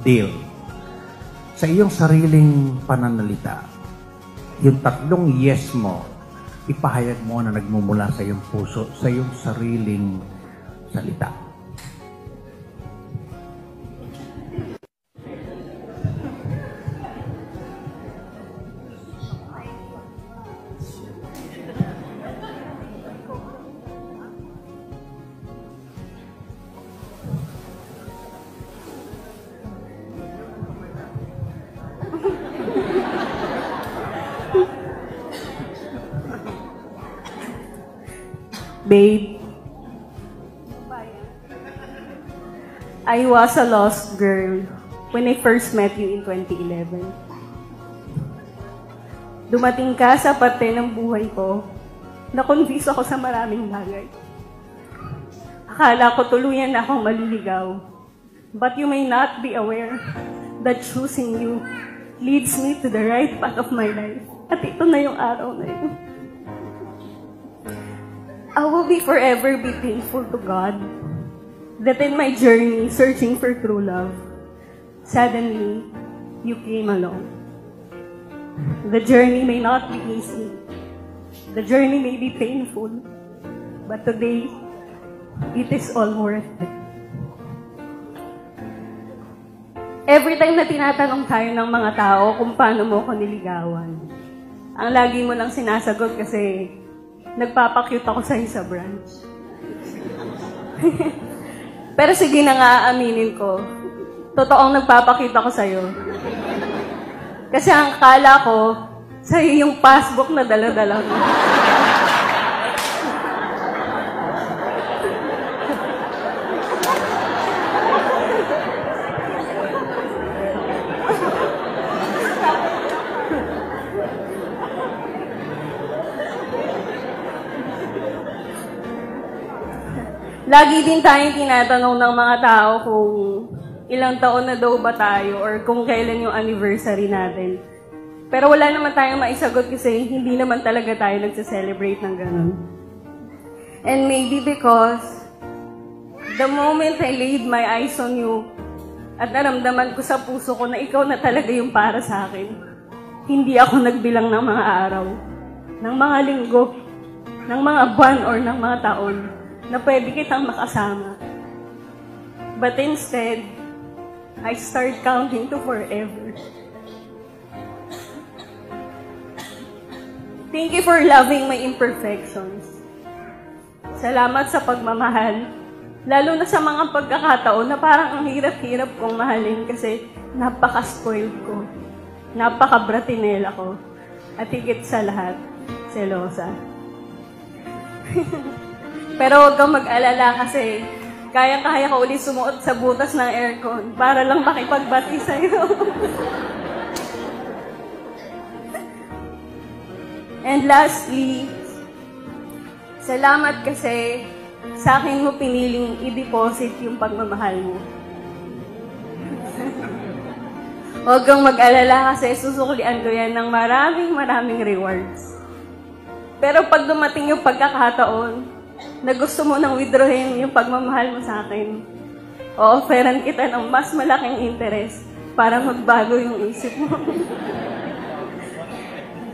deal. Sa iyong sariling pananalita, yung 3 yes mo, ipahayag mo na nagmumula sa iyong puso, sa iyong sariling salita. Babe, I was a lost girl when I first met you in 2011. Dumating ka sa parte ng buhay ko, na-confuse ako sa maraming bagay. Akala ko tuluyan na akong maliligaw, but you may not be aware that choosing you leads me to the right path of my life. At ito na yung araw na yun. I will be forever be thankful to God that in my journey searching for true love, suddenly, you came along. The journey may not be easy. The journey may be painful. But today, it is all worth it. Every time na tinatanong tayo ng mga tao kung paano mo ko niligawan, ang lagi mo lang sinasagot kasi nagpapakyut ako sa'yo sa branch. Pero sige na nga, aminin ko. Totoong nagpapakita ko sa'yo. Kasi ang kala ko, sa'yo yung passbook na dala-dala mo. Lagi din tayong tinatanong ng mga tao kung ilang taon na daw ba tayo or kung kailan yung anniversary natin. Pero wala naman tayong maisagot kasi hindi naman talaga tayo nagsa-celebrate ng ganun. And maybe because the moment I laid my eyes on you at naramdaman ko sa puso ko na ikaw na talaga yung para sa akin, hindi ako nagbilang ng mga araw, ng mga linggo, ng mga buwan or ng mga taon na pwede kitang makasama. But instead, I start counting to forever. Thank you for loving my imperfections. Salamat sa pagmamahal, lalo na sa mga pagkakataon na parang ang hirap-hirap kong mahalin kasi napaka-spoiled ko, napaka-bratinela ko, at higit sa lahat, selosa. Pero huwag kang mag-alala kasi kaya-kaya ko ulit sumuot sa butas ng aircon para lang makipagbati sa'yo. And lastly, salamat kasi sa akin mo piniling i-deposit yung pagmamahal mo. Huwag kang mag-alala kasi susuklian ko yan ng maraming rewards. Pero pag dumating yung pagkakataon na gusto mo nang withdrawin yung pagmamahal mo sa akin, o-offeran kita ng mas malaking interest para magbago yung isip mo.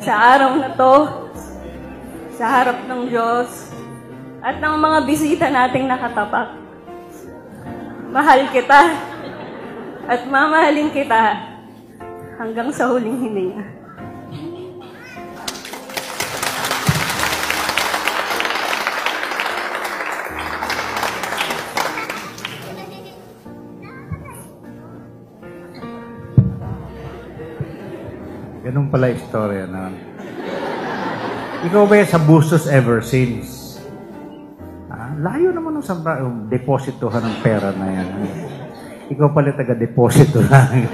Sa araw na to, sa harap ng Diyos, at ng mga bisita nating nakatapak, mahal kita at mamahalin kita hanggang sa huling hininga. Ganun pala istorya na. Ikaw ba sa Bustos ever since? Layo naman ng depositohan ng pera na yan. Ikaw pala taga-deposito lang.